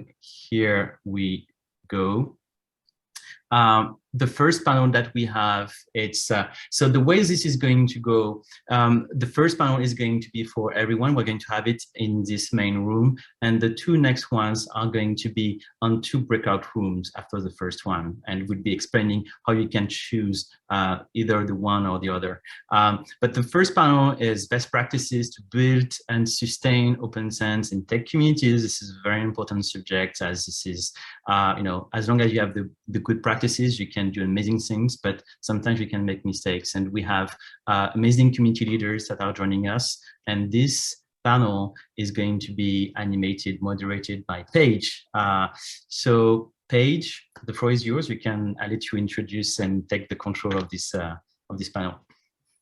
And here we go. The first panel that we have, it's so the way this is going to go, the first panel is going to be for everyone. We're going to have it in this main room, and the two next ones are going to be on two breakout rooms after the first one, and we'll be explaining how you can choose either the one or the other. But the first panel is best practices to build and sustain open science in tech communities. This is a very important subject, as this is, you know, as long as you have the good practices, you can do amazing things, but sometimes we can make mistakes. And we have amazing community leaders that are joining us. And this panel is going to be animated, moderated by Paige. So Paige, the floor is yours. I'll let you introduce and take the control of this panel.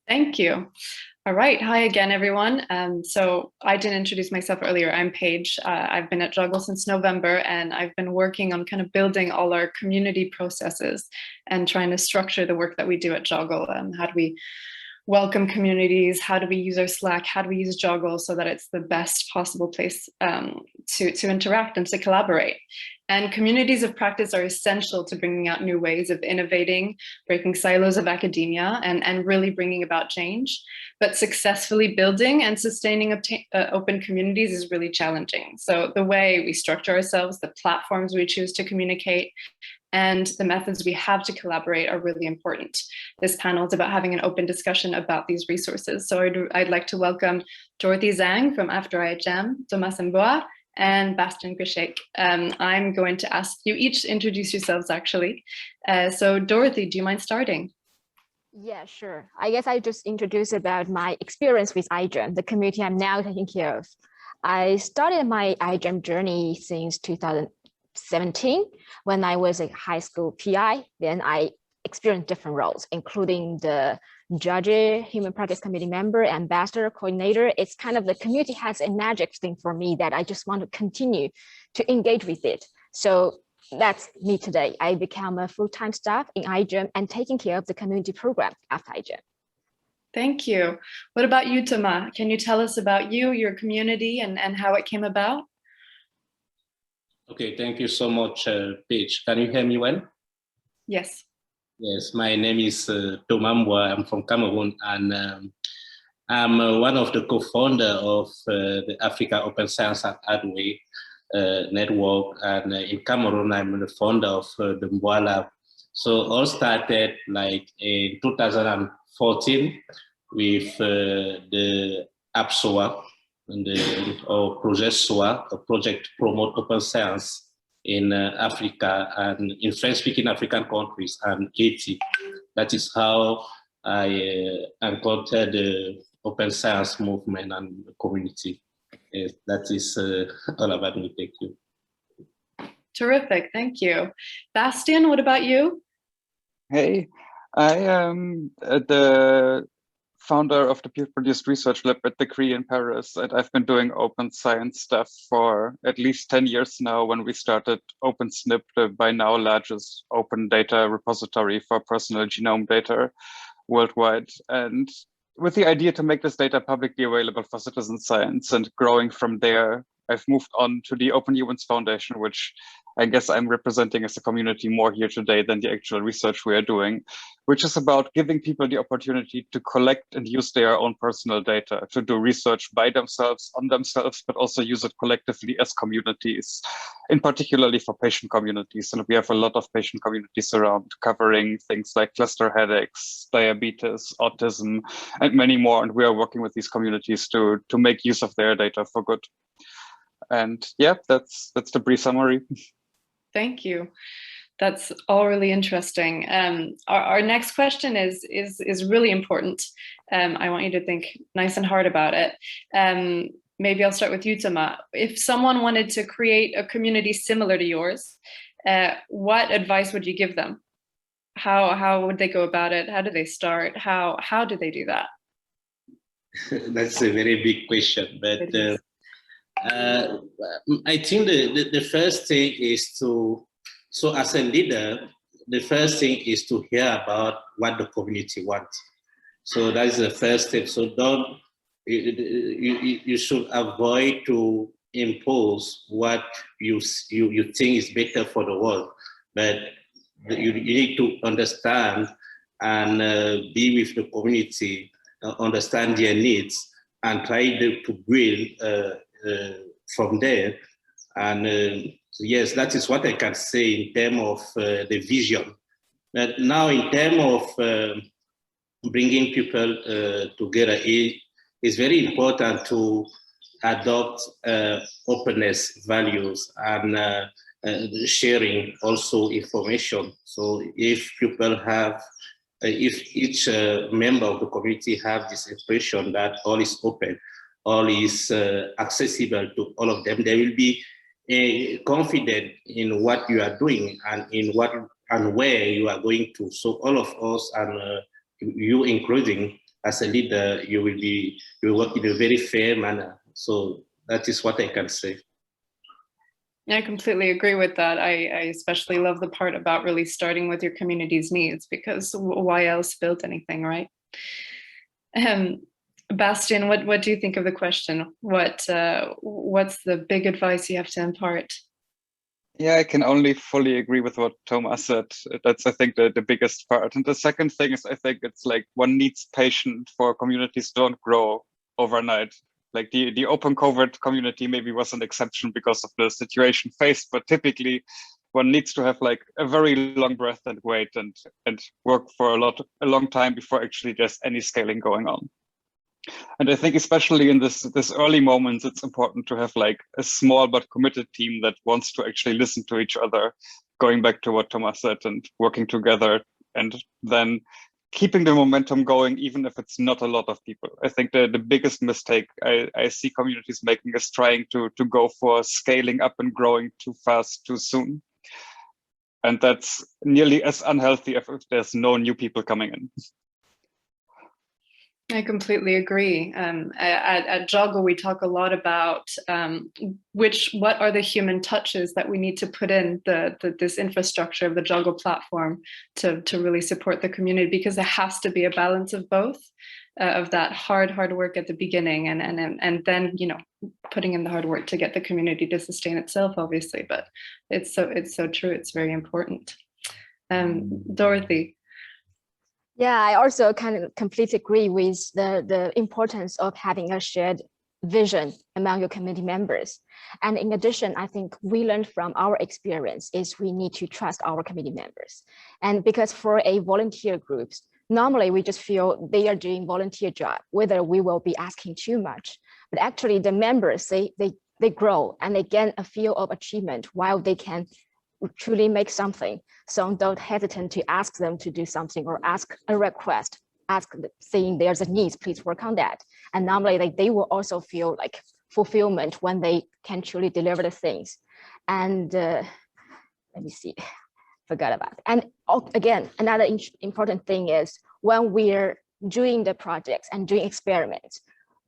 Thank you. All right. Hi again, everyone. So I didn't introduce myself earlier. I'm Paige. I've been at JOGL since November, and I've been working on kind of building all our community processes and trying to structure the work that we do at JOGL. How do we welcome communities? How do we use our Slack? How do we use JOGL so that it's the best possible place to interact and to collaborate? And communities of practice are essential to bringing out new ways of innovating, breaking silos of academia, and really bringing about change. But successfully building and sustaining open communities is really challenging. So the way we structure ourselves, the platforms we choose to communicate, and the methods we have to collaborate are really important. This panel is about having an open discussion about these resources. So I'd like to welcome Dorothy Zhang from After iGEM, Toma Mboa, and Bastian Greshake. I'm going to ask you each to introduce yourselves, actually. So Dorothy, do you mind starting? Yeah, sure. I guess I just introduce about my experience with iGEM, the community I'm now taking care of. I started my iGEM journey since 2017 when I was a high school PI. Then I experienced different roles, including the judge, human practice committee member, ambassador, coordinator. It's kind of the community has a magic thing for me that I just want to continue to engage with it. So that's me today. I become a full-time staff in iGEM and taking care of the community program after iGEM. Thank you. What about you, Toma? Can you tell us about you, your community, and how it came about? Okay, thank you so much, Paige. Can you hear me well? Yes. Yes, my name is Toma Mboa. I'm from Cameroon, and I'm one of the co-founder of the Africa Open Science and Hardware network. And in Cameroon, I'm the founder of the Mboalab. So all started like in 2014 with the app SOA, or Project SOA, a project to promote open science in Africa and in French-speaking African countries and Haiti. That is how I encountered the open science movement and the community. Yes, that is all about me. Thank you. Terrific, thank you. Bastian, what about you? Hey, I am the founder of the peer-produced research lab at the CRI in Paris, and I've been doing open science stuff for at least 10 years now when we started OpenSNP, the by now largest open data repository for personal genome data worldwide. And with the idea to make this data publicly available for citizen science, and growing from there, I've moved on to the Open Humans Foundation, which I guess I'm representing as a community more here today than the actual research we are doing, which is about giving people the opportunity to collect and use their own personal data, to do research by themselves, on themselves, but also use it collectively as communities, in particularly for patient communities. And we have a lot of patient communities around covering things like cluster headaches, diabetes, autism, and many more. And we are working with these communities to make use of their data for good. And yeah, that's the brief summary. Thank you. That's all really interesting. Our next question is really important. I want you to think nice and hard about it. Maybe I'll start with you, Toma. If someone wanted to create a community similar to yours, what advice would you give them? How would they go about it? How do they start? How do they do that? That's a very big question, but I think the first thing is so as a leader, the first thing is to hear about what the community wants. So that is the first step. So you should avoid to impose what you think is better for the world, but you need to understand and be with the community, understand their needs, and try to build from there. And yes, that is what I can say in terms of the vision. But now, in terms of bringing people together, it's very important to adopt openness values and sharing also information. So if people have, if each member of the community have this impression that all is open, all is accessible to all of them, they will be confident in what you are doing and in what and where you are going to. So all of us, and you including as a leader, you will work in a very fair manner. So that is what I can say. I completely agree with that. I especially love the part about really starting with your community's needs, because why else build anything, right? Bastian, what do you think of the question? What's the big advice you have to impart? Yeah, I can only fully agree with what Toma said. That's, I think, the biggest part. And the second thing is, I think it's like one needs patience for communities don't grow overnight. Like the open COVID community maybe was an exception because of the situation faced, but typically one needs to have like a very long breath and wait and work for a long time before actually there's any scaling going on. And I think especially in this early moments, it's important to have like a small but committed team that wants to actually listen to each other, going back to what Toma said, and working together, and then keeping the momentum going, even if it's not a lot of people. I think the biggest mistake I see communities making is trying to go for scaling up and growing too fast, too soon. And that's nearly as unhealthy if there's no new people coming in. I completely agree. At JOGL, we talk a lot about what are the human touches that we need to put in this infrastructure of the JOGL platform to really support the community, because there has to be a balance of both, of that hard work at the beginning and then, you know, putting in the hard work to get the community to sustain itself, obviously. But it's so true. It's very important. Dorothy. Yeah, I also kind of completely agree with the importance of having a shared vision among your community members. And in addition, I think we learned from our experience is we need to trust our community members. And because for a volunteer groups, normally we just feel they are doing volunteer job, whether we will be asking too much. But actually the members, they grow and they gain a feel of achievement while they can truly make something. So don't hesitate to ask them to do something or ask a request, saying there's a need, please work on that. And normally they will also feel like fulfillment when they can truly deliver the things. And let me see, forgot about it. And again, another important thing is when we're doing the projects and doing experiments,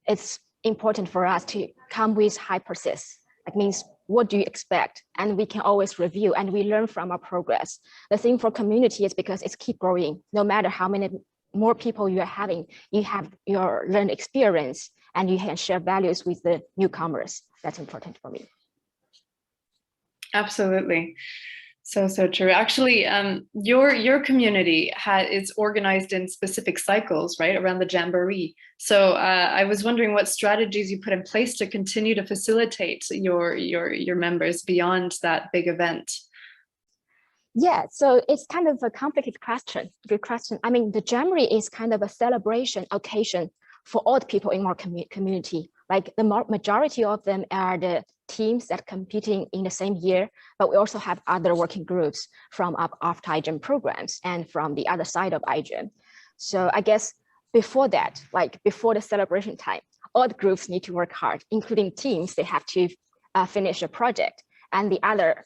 it's important for us to come with hypothesis. That means, what do you expect? And we can always review and we learn from our progress. The thing for community is because it's keep growing. No matter how many more people you are having, you have your learned experience and you can share values with the newcomers. That's important for me. Absolutely. So true. Actually, your community is organized in specific cycles, right, around the Jamboree. So I was wondering what strategies you put in place to continue to facilitate your members beyond that big event. Yeah, so it's kind of a complicated question. Good question. I mean, the Jamboree is kind of a celebration occasion for all the people in our community. Like the majority of them are the teams that are competing in the same year, but we also have other working groups from after iGEM programs and from the other side of iGEM. So I guess before that, like before the celebration time, all the groups need to work hard, including teams. They have to finish a project, and the other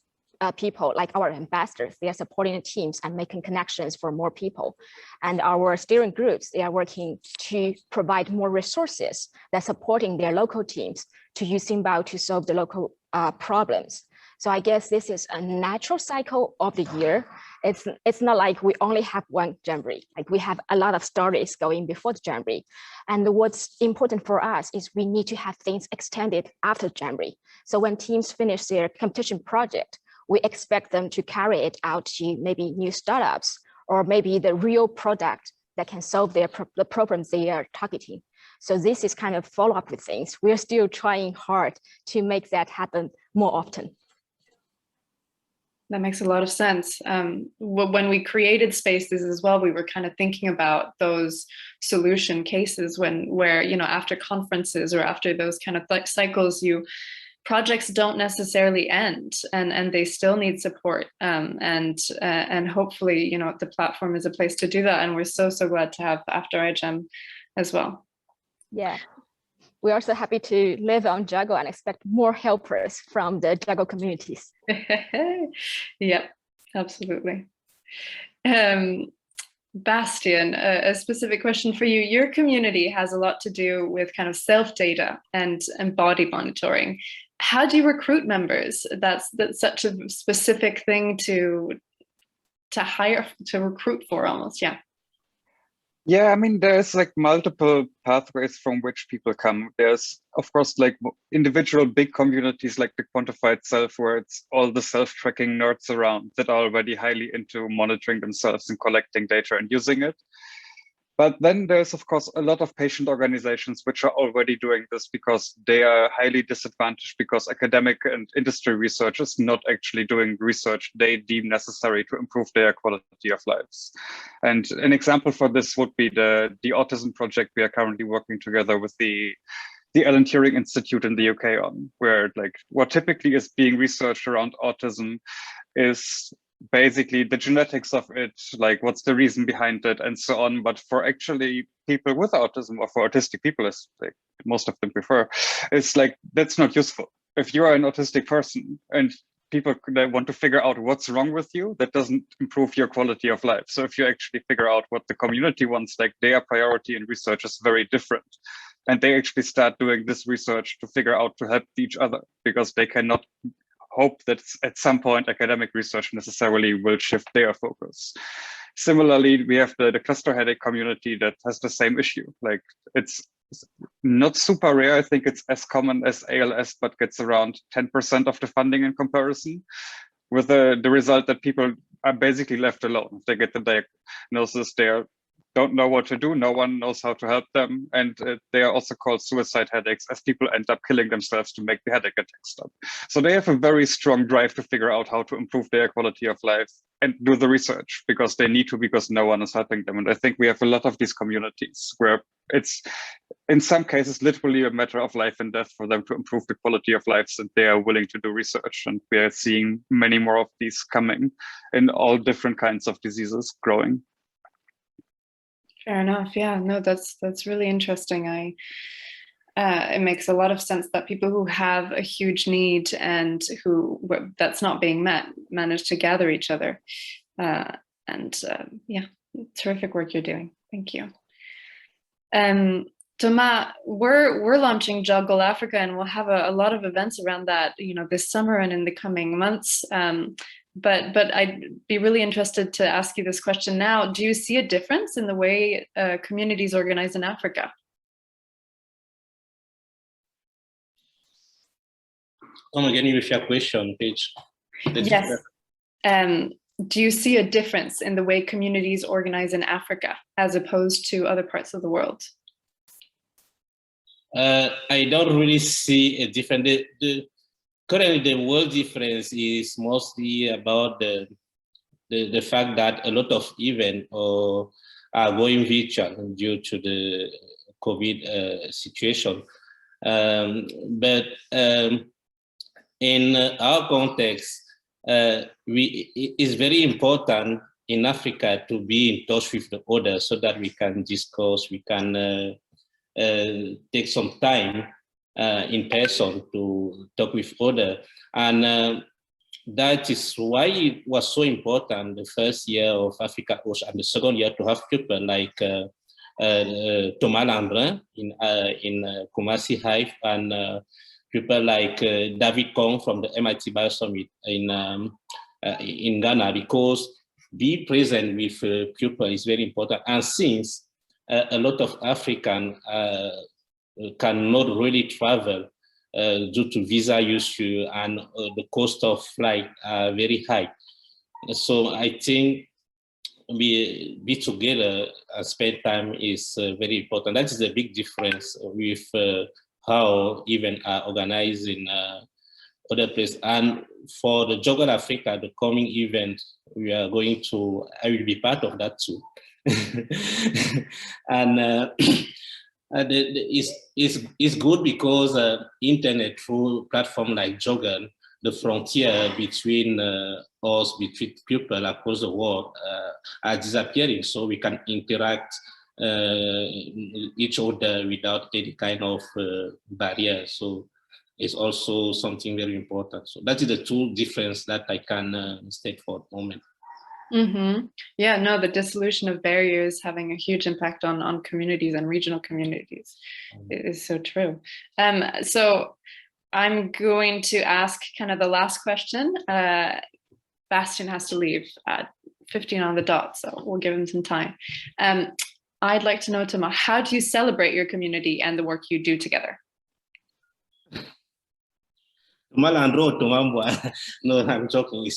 people, like our ambassadors, they are supporting the teams and making connections for more people. And our steering groups, they are working to provide more resources that supporting their local teams to use Mboa to solve the local problems. So I guess this is a natural cycle of the year. It's not like we only have one Jamboree. Like we have a lot of stories going before the Jamboree. And what's important for us is we need to have things extended after Jamboree. So when teams finish their competition project, we expect them to carry it out to maybe new startups or maybe the real product that can solve the problems they are targeting. So this is kind of follow-up with things. We're still trying hard to make that happen more often. That makes a lot of sense. When we created Spaces as well, we were kind of thinking about those solution cases where, you know, after conferences or after those kind of cycles, projects don't necessarily end and they still need support. And hopefully, you know, the platform is a place to do that. And we're so glad to have After iGEM as well. Yeah. We're also happy to live on JOGL and expect more helpers from the JOGL communities. Yep, absolutely. Bastian, a specific question for you. Your community has a lot to do with kind of self-data and body monitoring. How do you recruit members? That's such a specific thing to recruit for almost, yeah. Yeah, I mean, there's like multiple pathways from which people come. There's, of course, like individual big communities like the quantified self, where it's all the self-tracking nerds around that are already highly into monitoring themselves and collecting data and using it. But then there's, of course, a lot of patient organizations which are already doing this because they are highly disadvantaged because academic and industry research is not actually doing research they deem necessary to improve their quality of lives. And an example for this would be the autism project we are currently working together with the Alan Turing Institute in the UK on, where like what typically is being researched around autism is basically the genetics of it, like what's the reason behind it and so on. But for actually people with autism or for autistic people, as like most of them prefer, it's like, that's not useful. If you are an autistic person and people want to figure out what's wrong with you, that doesn't improve your quality of life. So if you actually figure out what the community wants, like their priority in research is very different. And they actually start doing this research to figure out to help each other because they cannot hope that at some point academic research necessarily will shift their focus. Similarly, we have the cluster headache community that has the same issue. Like it's not super rare. I think it's as common as ALS, but gets around 10% of the funding in comparison, with the result that people are basically left alone. If they get the diagnosis, they don't know what to do. No one knows how to help them. And they are also called suicide headaches, as people end up killing themselves to make the headache attack stop. So they have a very strong drive to figure out how to improve their quality of life and do the research because they need to, because no one is helping them. And I think we have a lot of these communities where it's, in some cases, literally a matter of life and death for them to improve the quality of lives, and they are willing to do research. And we are seeing many more of these coming in all different kinds of diseases growing. Fair enough. Yeah, no, that's really interesting. It makes a lot of sense that people who have a huge need and who that's not being met manage to gather each other. Yeah, terrific work you're doing. Thank you. Toma, we're launching JOGL Africa, and we'll have a lot of events around that, you know, this summer and in the coming months. But I'd be really interested to ask you this question now. Do you see a difference in the way communities organize in Africa? Come again with your question, Paige. Yes. Do you see a difference in the way communities organize in Africa as opposed to other parts of the world? I don't really see a difference. Currently, the world difference is mostly about the fact that a lot of events are going virtual due to the COVID situation. But in our context, it's very important in Africa to be in touch with the others so that we can discuss, we can take some time in person to talk with others. And that is why it was so important the first year of Africa Host and the second year to have people like Toma in Kumasi Hive, and to people like David Kong from the MIT Bio Summit in Ghana, because be present with people is very important. And since a lot of Africans cannot really travel due to visa issue, and the cost of flight are very high. So I think be together and spend time is very important. That is a big difference with how events are organized in other places. And for the JOGL Africa, the coming event, we are going to, I will be part of that too. And it's good because internet through platform like JOGL, the frontier between us, between people across the world are disappearing, so we can interact each other without any kind of barrier. So it's also something very important. So that is the two difference that I can state for the moment. Mm-hmm. Yeah, no, the dissolution of barriers having a huge impact on communities and regional communities. It is so true. So I'm going to ask kind of the last question. Bastian has to leave at 15 on the dot, so we'll give him some time. I'd like to know, Toma, how do you celebrate your community and the work you do together? No, I'm joking.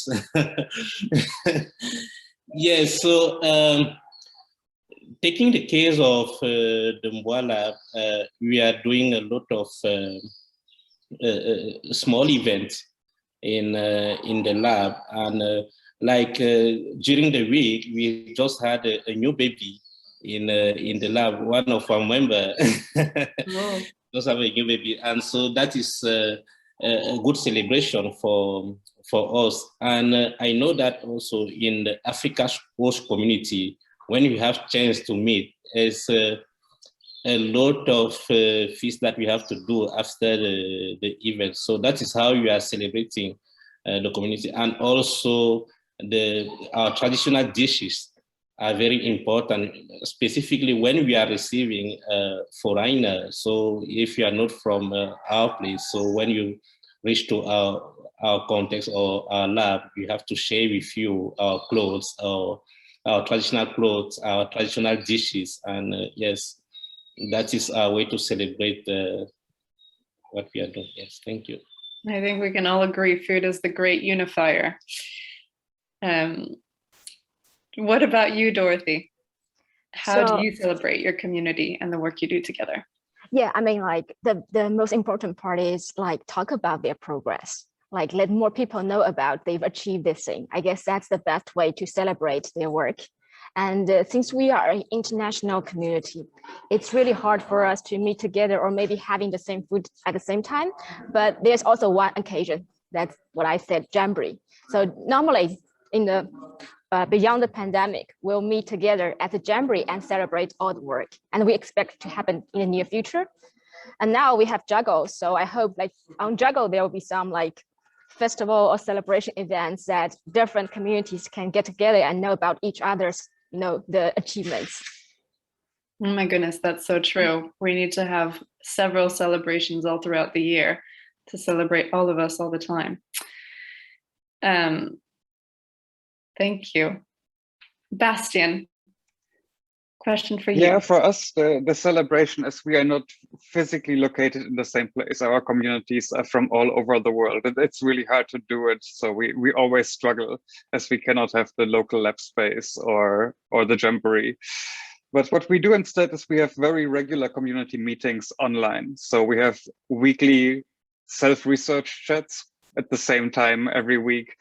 Yes, so taking the case of the Mboalab, we are doing a lot of small events in the lab, and like during the week, we just had a new baby in the lab. One of our members just have a new baby, and so that is a good celebration for us. And I know that also in the Africa host community, when we have chance to meet, there's a lot of feast that we have to do after the event. So that is how we are celebrating the community. And also our traditional dishes are very important, specifically when we are receiving foreigners. So if you are not from our place, so when you reach to our context or our lab, we have to share with you our clothes, our traditional clothes, our traditional dishes. And yes, that is our way to celebrate what we are doing. Yes, thank you. I think we can all agree food is the great unifier. What about you, Dorothy? How do you celebrate your community and the work you do together? Yeah, I mean, like the most important part is like talk about their progress, like let more people know about they've achieved this thing. I guess that's the best way to celebrate their work. And since we are an international community, it's really hard for us to meet together or maybe having the same food at the same time. But there's also one occasion, that's what I said, Jamboree. So normally in the beyond the pandemic, we'll meet together at the Jamboree and celebrate all the work. And we expect it to happen in the near future. And now we have JOGL. So I hope like on JOGL, there will be some like festival or celebration events that different communities can get together and know about each other's, the achievements. Oh my goodness, that's so true. We need to have several celebrations all throughout the year to celebrate all of us all the time. Thank you. Bastian, question for you. Yeah, for us, the celebration is we are not physically located in the same place. Our communities are from all over the world. It's really hard to do it. So we always struggle as we cannot have the local lab space or the Jamboree. But what we do instead is we have very regular community meetings online. So we have weekly self-research chats at the same time every week,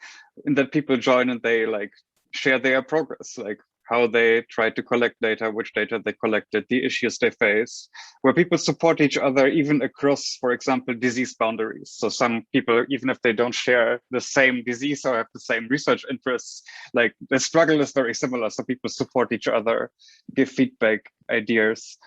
and that people join and they like share their progress, like how they try to collect data, which data they collected, the issues they face, where people support each other even across, for example, disease boundaries. So some people, even if they don't share the same disease or have the same research interests, like the struggle is very similar. So people support each other, give feedback, ideas.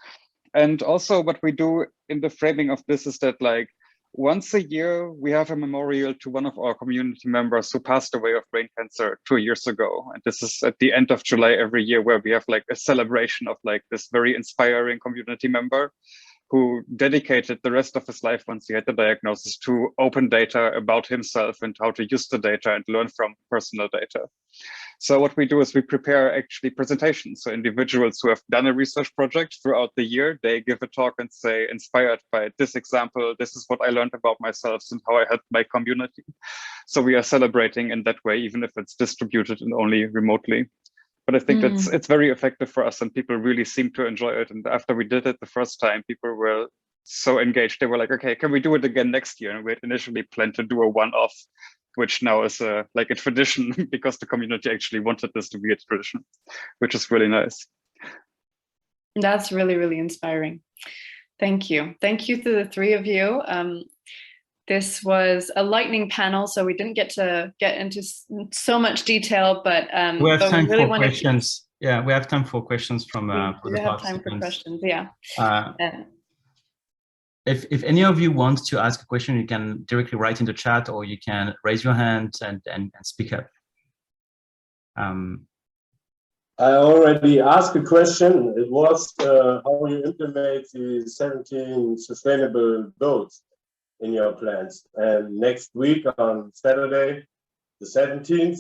And also what we do in the framing of this is that like, once a year, we have a memorial to one of our community members who passed away of brain cancer 2 years ago. And this is at the end of July every year, where we have like a celebration of like this very inspiring community member who dedicated the rest of his life once he had the diagnosis to open data about himself and how to use the data and learn from personal data. So what we do is we prepare actually presentations. So individuals who have done a research project throughout the year, they give a talk and say, inspired by this example, this is what I learned about myself and how I helped my community. So we are celebrating in that way, even if it's distributed and only remotely. But I think it's very effective for us, and people really seem to enjoy it. And after we did it the first time, people were so engaged. They were like, okay, can we do it again next year? And we had initially planned to do a one-off, which now is like a tradition because the community actually wanted this to be a tradition, which is really nice. That's really, really inspiring. Thank you. Thank you to the three of you. This was a lightning panel, so we didn't get to get into so much detail, but we have time really for questions. Yeah, we have time for questions from we have time for questions. Yeah. If any of you want to ask a question, you can directly write in the chat, or you can raise your hand and speak up. I already asked a question. It was how you implement the 17 sustainable goals in your plans. And next week on Saturday, the 17th,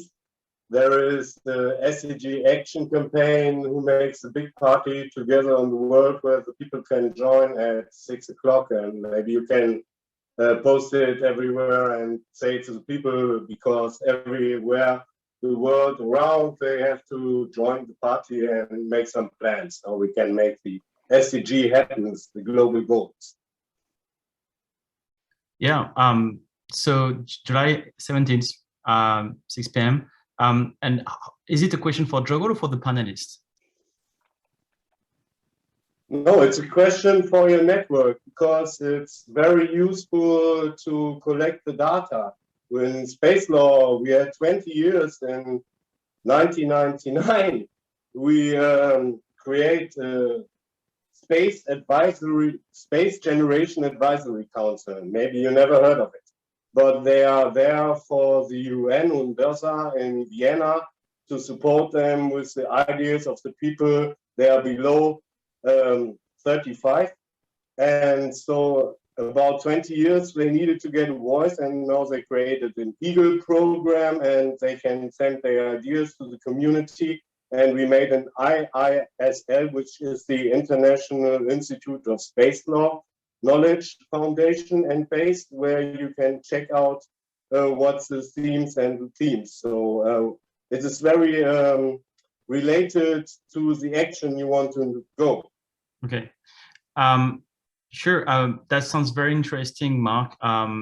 there is the SDG Action Campaign, who makes a big party together on the world where the people can join at 6 o'clock, and maybe you can post it everywhere and say to the people, because everywhere the world around, they have to join the party and make some plans how we can make the SDG happen, the global goals. Yeah, so July 17th, 6 p.m. And is it a question for JOGL or for the panelists? No, it's a question for your network, because it's very useful to collect the data. In space law, we had 20 years. In 1999, we create a Space Generation Advisory Council. Maybe you never heard of it, but they are there for the UN UNDERSA in Vienna to support them with the ideas of the people. They are below 35. And so about 20 years, they needed to get a voice, and now they created an EAGLE program, and they can send their ideas to the community. And we made an IISL, which is the International Institute of Space Law Knowledge Foundation and based, where you can check out what's the themes and the themes. So it is very related to the action you want to go. Okay. Sure, that sounds very interesting, Mark.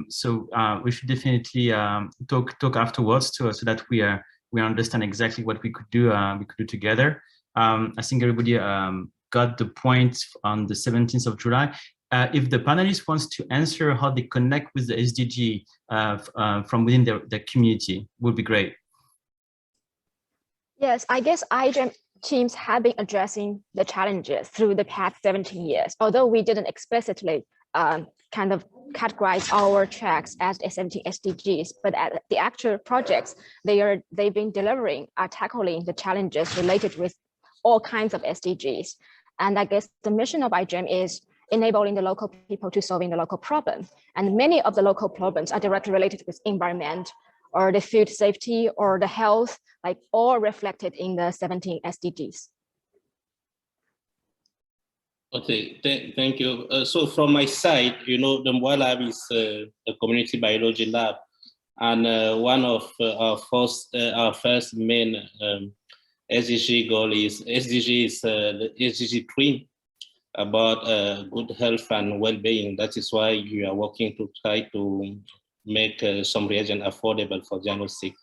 So we should definitely talk afterwards so that we understand exactly what we could do together. I think everybody got the point on the 17th of July. If the panelists wants to answer how they connect with the SDG from within their community, would be great. Yes, I guess iGEM teams have been addressing the challenges through the past 17 years, although we didn't explicitly kind of categorize our tracks as 17 SDGs, but at the actual projects they've been delivering are tackling the challenges related with all kinds of SDGs. And I guess the mission of iGEM is enabling the local people to solving the local problem. And many of the local problems are directly related with environment or the food safety or the health, like all reflected in the 17 SDGs. Okay, thank you. So from my side, the Mboalab is a community biology lab, and one of our first main SDG goal is the SDG 3 about good health and well-being. That is why we are working to try to make some reagent affordable for diagnostic.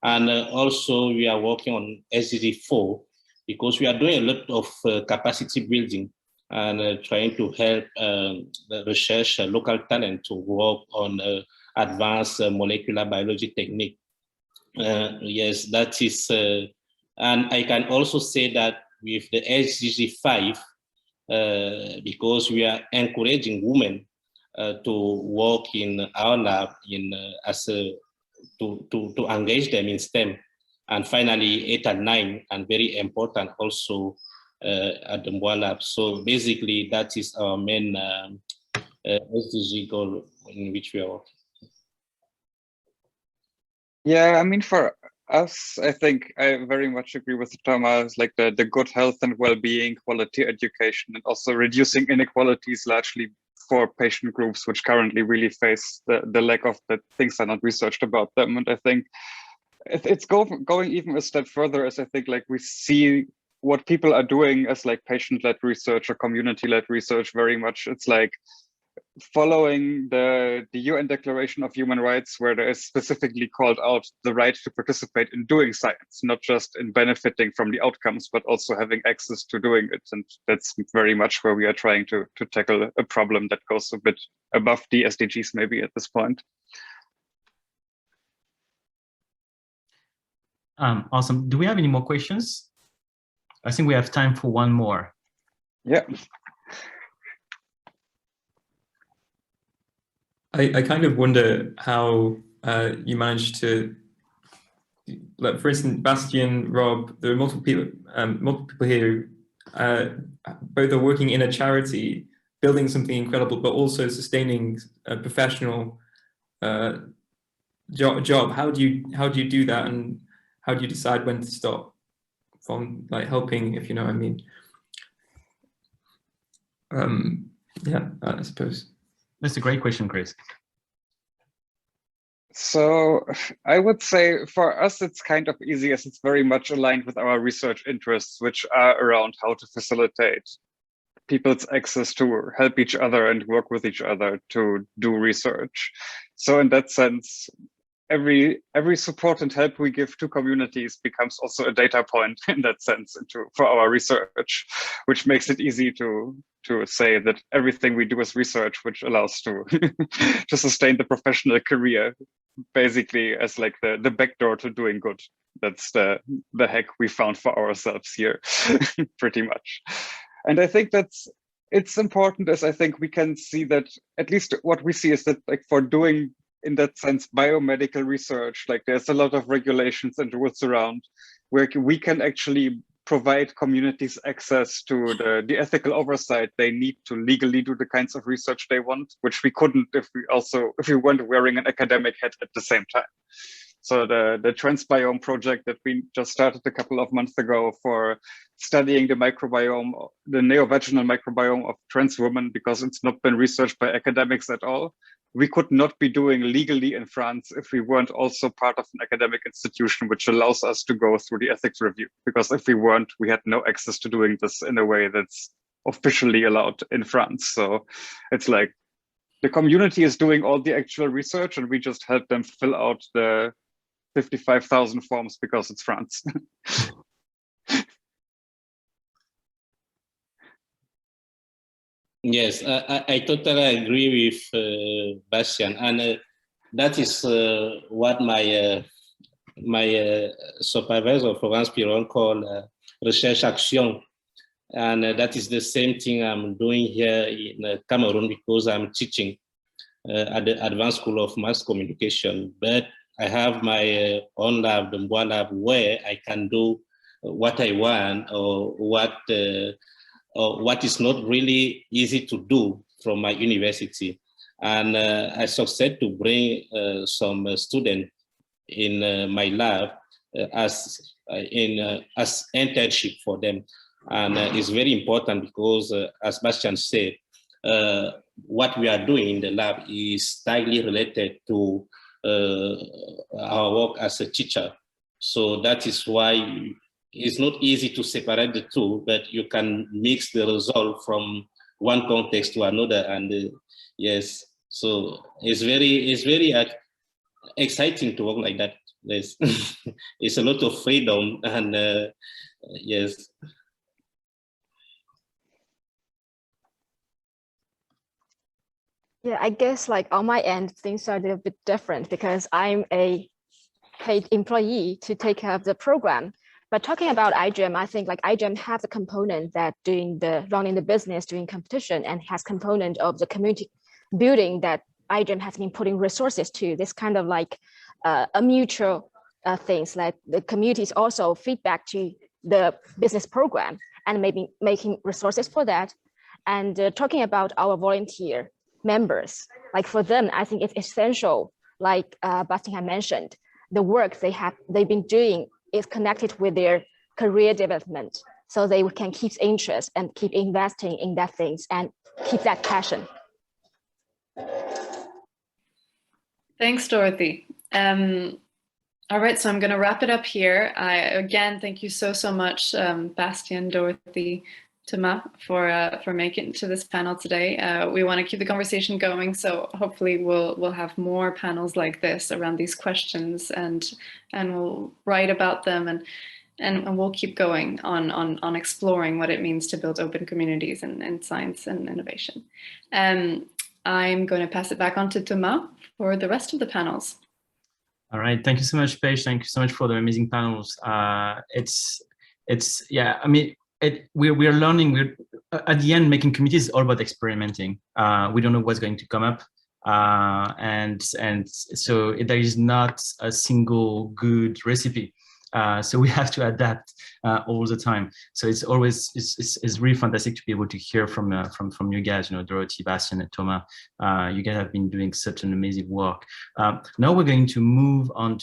And also we are working on SDG 4 because we are doing a lot of capacity building and trying to help the research local talent to work on advanced molecular biology technique. Yes, that is, and I can also say that with the SDG 5, because we are encouraging women to work in our lab to engage them in STEM. And finally, 8 and 9, and very important also, at the Mboalab. So basically, that is our main SDG goal in which we are working. Yeah, I mean, for us, I think I very much agree with Toma. Like the good health and well-being, quality education, and also reducing inequalities largely for patient groups which currently really face the lack of that things are not researched about them. And I think it's going even a step further, as I think like we see what people are doing as like patient-led research or community-led research very much. It's like following the UN Declaration of Human Rights, where there is specifically called out the right to participate in doing science, not just in benefiting from the outcomes, but also having access to doing it. And that's very much where we are trying to tackle a problem that goes a bit above the SDGs maybe at this point. Awesome. Do we have any more questions? I think we have time for one more. Yeah. I kind of wonder how you managed to, like, for instance, Bastian, Rob, there are multiple people here who both are working in a charity, building something incredible, but also sustaining a professional job. How do you do that, and how do you decide when to stop from like helping, if you know what I mean? Yeah, I suppose. That's a great question, Chris. So I would say for us, it's kind of easy as it's very much aligned with our research interests, which are around how to facilitate people's access to help each other and work with each other to do research. So in that sense, every support and help we give to communities becomes also a data point in that sense for our research, which makes it easy to say that everything we do is research, which allows to to sustain the professional career, basically as like the back door to doing good. That's the hack we found for ourselves here, pretty much. And I think it's important, as I think we can see that at least what we see is that like for doing, in that sense, biomedical research, like there's a lot of regulations and rules around where we can actually provide communities access to the ethical oversight they need to legally do the kinds of research they want, which we couldn't if we weren't wearing an academic hat at the same time. So the Transbiome project that we just started a couple of months ago for studying the microbiome, the neovaginal microbiome of trans women, because it's not been researched by academics at all, we could not be doing legally in France if we weren't also part of an academic institution, which allows us to go through the ethics review. Because if we weren't, we had no access to doing this in a way that's officially allowed in France. So it's like the community is doing all the actual research and we just help them fill out the 55,000 forms because it's France. Yes, I totally agree with Bastian, and that is what my supervisor, Florence Piron, called recherche action, and that is the same thing I'm doing here in Cameroon because I'm teaching at the Advanced School of Mass Communication, but I have my own lab, the Mboalab, where I can do what I want or what is not really easy to do from my university. And I succeed to bring some students in my lab as internship for them. And it's very important because, as Bastian said, what we are doing in the lab is tightly related to our work as a teacher. So that is why it's not easy to separate the two, but you can mix the result from one context to another. And yes, so it's very exciting to work like that. Yes. It's a lot of freedom, and yes. Yeah, I guess like on my end, things are a little bit different because I'm a paid employee to take care of the program. But talking about iGEM, I think like iGEM has a component that running the business, doing competition, and has component of the community building that iGEM has been putting resources to. This kind of like a mutual things, like the communities also feedback to the business program. and maybe making resources for that. And talking about our volunteer members, like for them, I think it's essential, like Bastian had mentioned, the work they've been doing is connected with their career development. So they can keep interest and keep investing in that things and keep that passion. Thanks, Dorothy. All right, so I'm going to wrap it up here. Again, thank you so much, Bastian, Dorothy, Toma, for making it to this panel today. We want to keep the conversation going, so hopefully we'll have more panels like this around these questions, and we'll write about them, and we'll keep going on exploring what it means to build open communities in science and innovation. I'm going to pass it back on to Toma for the rest of the panels. All right, thank you so much, Paige. Thank you so much for the amazing panels. Yeah, I mean, we're learning. We're at the end, making communities is all about experimenting. We don't know what's going to come up, and so there is not a single good recipe. So we have to adapt all the time. So it's always it's really fantastic to be able to hear from you guys. You know, Dorothy, Bastian, and Toma. You guys have been doing such an amazing work. Now we're going to move on to